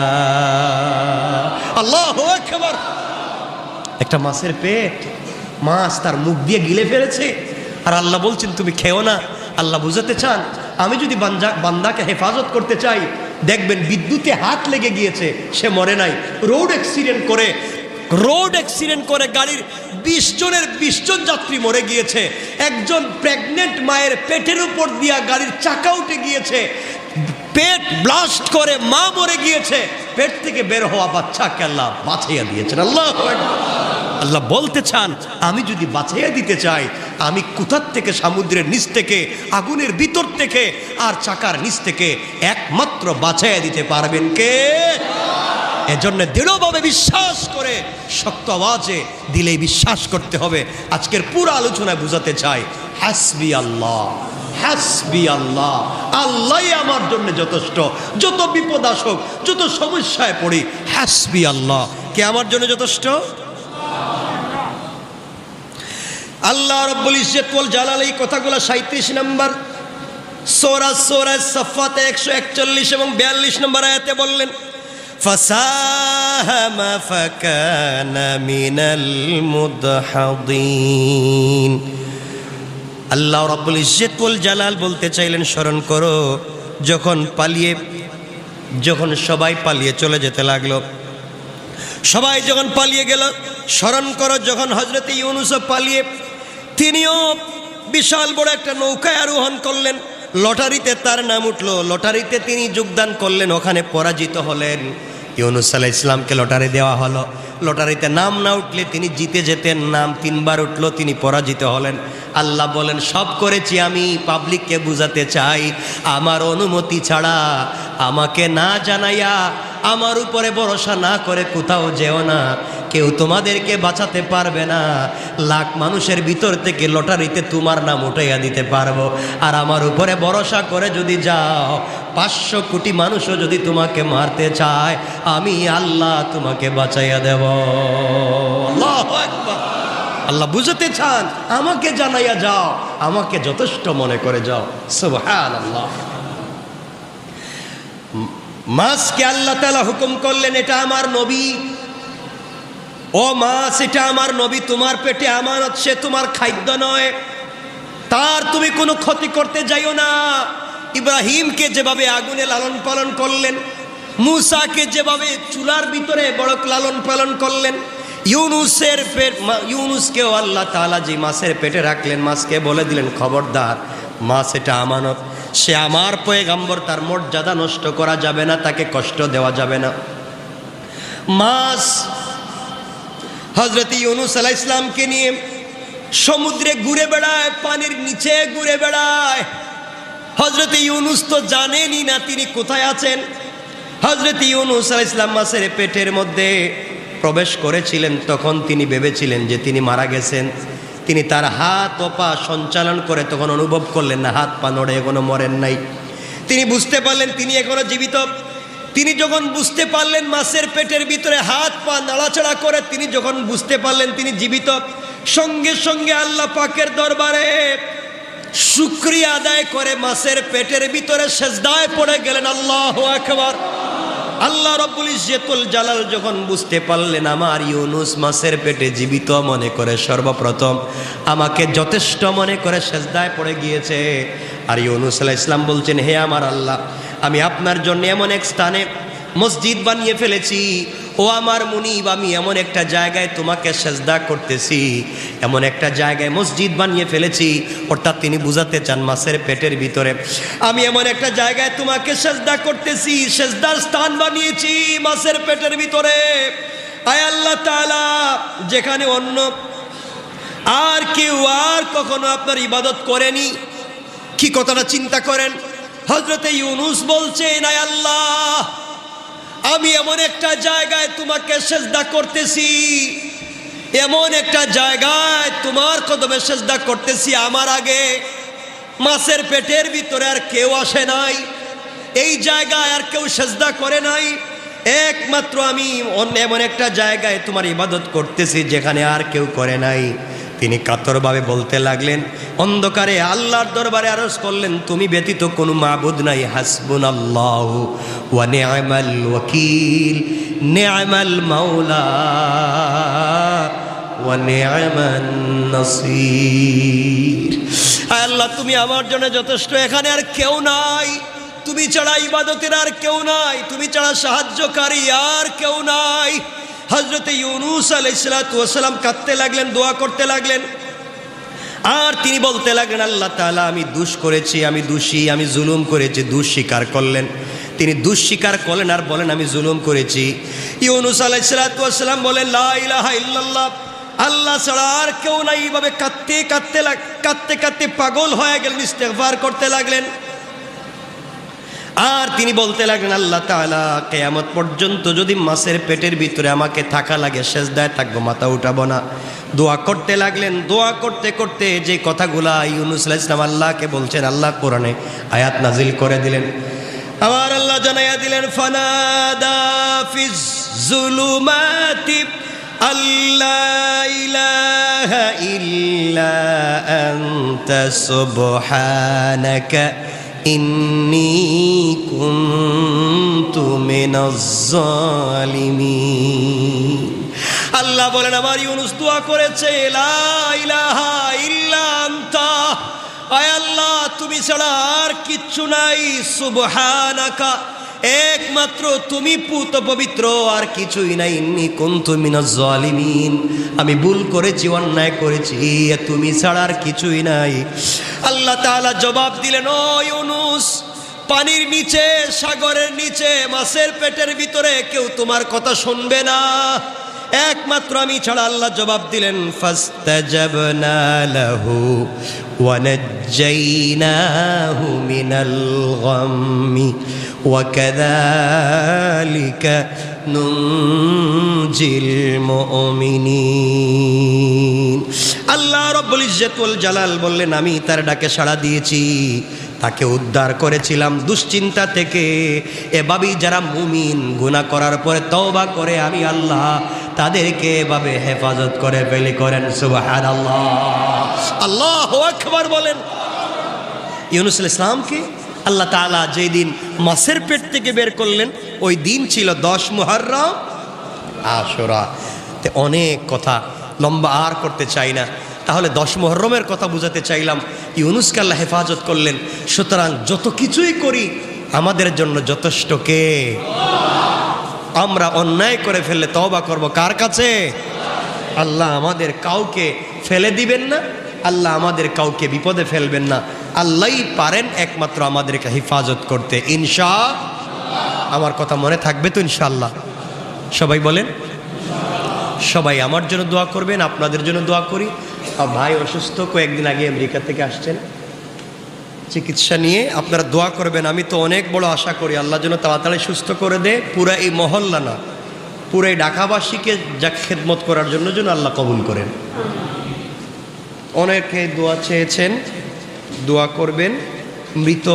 আল্লাহু আকবার। একটা মাছের পেট, মাছ তার মুখ দিয়ে গিলে ফেলেছে, আর আল্লাহ বলছেন তুমি খেও না। আল্লাহ বুঝাতে চান আমি যদি বান্দাকে হেফাজত করতে চাই, দেখবেন বিদ্যুতে হাত লেগে গিয়েছে, সে মরে নাই। রোড অ্যাক্সিডেন্ট করে গাড়ির 20 জনের 20 জন যাত্রী মরে গিয়েছে। একজন প্রেগনেন্ট মায়ের পেটের উপর দিয়া গাড়ির চাকা উঠে গিয়েছে, পেট ব্লাস্ট করে মা মরে গিয়েছে, পেট থেকে বের হওয়া বাচ্চাকে আল্লাহ বাঁচাইয়া দিয়েছেন। আল্লাহ বলতে চান আমি যদি বাঁচাইয়া দিতে চাই, আমি কোথার থেকে, সমুদ্রের নিচ থেকে, আগুনের ভিতর থেকে, আর চাকার নিচ থেকে একমাত্র বাঁচাইয়া দিতে পারবেন কে? এজন্য দৃঢ়ভাবে বিশ্বাস করে শক্ত আওয়াজে দিলেই বিশ্বাস করতে হবে। আজকের পুরো আলোচনায় বুঝাতে চাই হাসবি আল্লাহ, হাসবি আল্লাহ, আল্লাহই আমার জন্য যথেষ্ট। যত বিপদ আসুক, যত সমস্যায় পড়ি, হাসবি আল্লাহ, কে আমার জন্য যথেষ্ট? আল্লাহ রাব্বুল ইজ্জত ওয়াল জালাল এই কথাগুলো 37 নম্বর সূরা সাফফাতে 141 এবং 42 নম্বর আয়াতে বললেন, ফাসাহামা ফাকানা মিনাল মুদহাদিন। আল্লাহ রাব্বুল ইজ্জত ওয়াল জালাল বলতে চাইলেন স্মরণ করো যখন সবাই পালিয়ে চলে যেতে লাগলো, সবাই যখন পালিয়ে গেল, স্মরণ করো যখন হযরতে ইউনূস পালিয়ে তিনিও বিশাল বড় একটা নৌকায় আরোহণ করলেন। লটারিতে তার নাম উঠলো, লটারিতে তিনি যোগদান করলেন, ওখানে পরাজিত হলেন। ইউনূস আলাইহিস সালামকে লটারি দেওয়া হলো, লটারিতে নাম না উঠলে তিনি জিতে যেতেন, নাম 3 বার উঠলো, তিনি পরাজিত হলেন। আল্লাহ বলেন সব করেছি আমি পাবলিককে বুঝাতে চাই, আমার অনুমতি ছাড়া, আমাকে না জানাইয়া, আমার উপরে ভরসা না করে কোথাও যেও না, কেউ তোমাদেরকে বাঁচাতে পারবে না। লাখ মানুষের ভিতর থেকে লটারিতে তোমার নাম উঠাইয়া দিতে পারবো, আর আমার উপরে ভরসা করে যদি যাও, 500 কোটি মানুষও যদি তোমাকে মারতে চায়, আমি আল্লাহ তোমাকে বাঁচাইয়া দেব। আল্লাহু আকবার। আল্লাহ বুঝাতে চান আমাকে জানাইয়া যাও, আমাকে যথেষ্ট মনে করে যাও। সুবহানাল্লাহ। মাছকে আল্লাহ তাআলা হুকুম করলেন এটা আমার নবী, ও মাছ এটা আমার নবী, তোমার পেটে আমানত, সে তোমার খাদ্য নয়, তার তুমি কোনো ক্ষতি করতে যাইও না। ইব্রাহিমকে যেভাবে আগুনে লালন পালন করলেন, মূসাকে যেভাবে চুলার ভিতরে বড় লালন পালন করলেন, ইউনুসকেও আল্লাহ তাআলা যে মাছের পেটে রাখলেন, মাছকে বলে দিলেন খবরদার, মাছ এটা আমানত, সে আমার পয়গম্বর, তার মর্যাদা নষ্ট করা যাবে না, তাকে কষ্ট দেওয়া যাবে না। মাছ হযরত ইউনুস আলাইহিস সালামকে নিয়ে সমুদ্রে ঘুরে বেড়ায়, পানির নিচে ঘুরে বেড়ায়। হযরত ইউনুস তো জানেনই না তিনি কোথায় আছেন। হযরত ইউনুস আলাইহিস সালাম মাছের পেটের মধ্যে প্রবেশ করেছিলেন, তখন তিনি ভেবেছিলেন যে তিনি মারা গেছেন। তিনি তার হাত ও পা সঞ্চালন করে তখন অনুভব করলেন না হাত পা নড়ে, এখনো মরেন নাই। তিনি বুঝতে পারলেন তিনি এখনো জীবিত। তিনি যখন বুঝতে পারলেন মাছের পেটের ভিতরে হাত পা নাড়াচাড়া করে, তিনি যখন বুঝতে পারলেন তিনি জীবিত, সঙ্গে সঙ্গে আল্লাহ পাকের দরবারে শুকরিয়া আদায় করে মাছের পেটের ভিতরে সেজদায় পড়ে গেলেন। আল্লাহু আকবার। আল্লাহ রব্বুল ইজ্জতুল জালাল যখন বুঝতে পারলেন আমার ইউনুস মাছের পেটে জীবিত, মনে করে সর্বপ্রথম আমাকে যথেষ্ট মনে করে সেজদায় পড়ে গিয়েছে। আর ইউনুস আলাইহিস সালাম বলছেন, হে আমার আল্লাহ, আমি আপনার জন্য এমন এক স্থানে মসজিদ বানিয়ে ফেলেছি, ও আমার মুনিব, আমি এমন একটা জায়গায় তোমাকে সেজদা করতেছি, এমন একটা জায়গায় মসজিদ বানিয়ে ফেলেছি। অর্থাৎ তিনি বুঝাতে চান মাছের পেটের ভিতরে আমি এমন একটা জায়গায় তোমাকে সেজদা করতেছি, সেজদার স্থান বানিয়েছি মাছের পেটের ভিতরে। আয় আল্লাহ তাআলা, যেখানে অন্য আর কেউ আর কখনো আপনার ইবাদত করেনি। কি কথাটা চিন্তা করেন। হযরতে ইউনুস বলছেন, আয় আল্লাহ, আমি এমন একটা জায়গায় তোমাকে সেজদা করতেছি, এমন একটা জায়গায় তোমার কদমে সেজদা করতেছি, আমার আগে মাছের পেটের ভিতরে আর কেউ আসে নাই, এই জায়গায় আর কেউ সেজদা করে নাই, একমাত্র আমি এমন একটা জায়গায় তোমার ইবাদত করতেছি যেখানে আর কেউ করে নাই। তিনি কাতরভাবে বলতে লাগলেন, অন্ধকারে আল্লাহর দরবারে আরজ করলেন, তুমি ব্যতীত কোনো মাবুদ নাই, হাসবুনাল্লাহু ওয়া নি'মাল ওয়াকিল, নি'মাল মাওলা ওয়া নি'মান নাসির। আল্লাহ, তুমি আমার জন্য যথেষ্ট, এখানে আর কেউ নাই, তুমি ছাড়া ইবাদতের আর কেউ নাই, তুমি ছাড়া সাহায্যকারী আর কেউ নাই। হযরতে ইউনুস আলাইহিস সালাম কাঁদতে লাগলেন, দোয়া করতে লাগলেন, আর তিনি বলতে লাগলেন, আল্লাহ তাআলা, আমি দোষ করেছি, আমি দোষী, আমি জুলুম করেছি। দোষ স্বীকার করলেন, তিনি দোষ স্বীকার করলেন আর বলেন, আমি জুলুম করেছি। ইউনুস আলাইহিস সালাম বলেন, লা ইলাহা ইল্লাল্লাহ, আল্লাহ ছাড়া আর কেউ নাই। এইভাবে কাঁদতে কাঁদতে কাঁদতে কাঁদতে পাগল হয়ে গেলেন, ইস্তেগফার করতে লাগলেন। আর তিনি বলতে লাগলেন, আল্লাহ তাআলা, কিয়ামত পর্যন্ত যদি মাছের পেটের ভিতরে আমাকে থাকা লাগে, সেজদায় থাকবো, মাথা উঠাবো না। দোয়া করতে লাগলেন। দোয়া করতে করতে যে কথাগুলা ইউনুস আলাইহিস সালাম আল্লাহকে বলছেন, আল্লাহ কোরআনে আয়াত নাজিল করে দিলেন। আমার আল্লাহ জানাইয়া দিলেন, ফানাদা ফিজ যুলুমাতি আল্লা ইলাহা ইল্লা আনতা সুবহানাকা ইন্নী কুনতু মিনাজ জালিমিন। আল্লাহ বলেন, আমার ইউনুস দোয়া করেছে, লা ইলাহা ইল্লা আনতা, আয় আল্লাহ, তুমি ছাড়া আর কিচ্ছু নাই, সুবহানাকা, একমাত্র তুমি পুত পবিত্র, আর কিছুই নাই, ইন্নী কুনতু মিনাজ জালিমিন, আমি ভুল করেছি, অন্যায় করেছি, তুমি ছাড়া আর কিছুই নাই। আল্লাহ তাআলা জবাব দিলেন, ও ইউনুস, পানির নিচে, সাগরের নিচে, মাছের পেটের ভিতরে কেউ তোমার কথা শুনবে না, একমাত্র আমি ছাড়া। আল্লাহ জবাব দিলেন, ফাস্তাজাবনা লাহু ওয়া নাজ্জাইনাহু মিনাল গাম্মি ওয়া কাযালিকা নুনজিল মুমিনিন। আল্লাহ রব্বুল ইজ্জতুল জালাল বললেন, আমি তার ডাকে সাড়া দিয়েছি, তাকে উদ্ধার করেছিলাম দুশ্চিন্তা থেকে। এভাবেই যারা মুমিন গুনাহ করার পরে তওবা করে, আমি আল্লাহ তাদেরকে এভাবে হেফাজত করে ফেলি। করেন সুবহানাল্লাহ, আল্লাহু আকবার বলেন। ইউনুস আলাইহিস সালামকে আল্লাহ তাআলা যেই দিন মাছের পেট থেকে বের করলেন, ওই দিন ছিল 10 মুহররম আশুরা। অনেক কথা লম্বা আর করতে চাই না, তাহলে 10 মুহররমের কথা বুঝাতে চাইলাম। ইউনুসকে আল্লাহ হেফাজত করলেন। সুতরাং যত কিছুই করি আমাদের জন্য যথেষ্ট কে? আমরা অন্যায় করে ফেললে তওবা করব কার কাছে? আল্লাহ আমাদের কাউকে ফেলে দিবেন না, আল্লাহ আমাদের কাউকে বিপদে ফেলবেন না। আল্লাহই পারেন একমাত্র আমাদেরকে হেফাজত করতে। আমার কথা মনে থাকবে তো ইনশাআল্লাহ? সবাই বলেন। সবাই আমার জন্য দোয়া করবেন, আপনাদের জন্য দোয়া করি। ভাই অসুস্থ, কয়েকদিন আগে আমেরিকা থেকে আসছেন চিকিৎসা নিয়ে, আপনারা দোয়া করবেন। আমি তো অনেক বড় আশা করি আল্লাহ যেন তাড়াতাড়ি সুস্থ করে দে। পুরা এই মহল্লা না, পুরো এই ঢাকাবাসীকে যা খেদমত করার জন্য যেন আল্লাহ কবুল করেন। অনেকে দোয়া চেয়েছেন, দোয়া করবেন। মৃত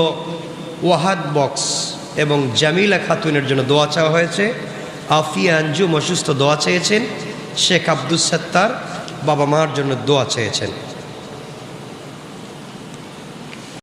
ওয়াহাদ বক্স এবং জামিলা খাতুনের জন্য দোয়া চাওয়া হয়েছে। আফিয়া আঞ্জুম অসুস্থ, দোয়া চেয়েছেন। শেখ আব্দুস সাত্তার বাবা মার জন্য দোয়া চেয়েছেন।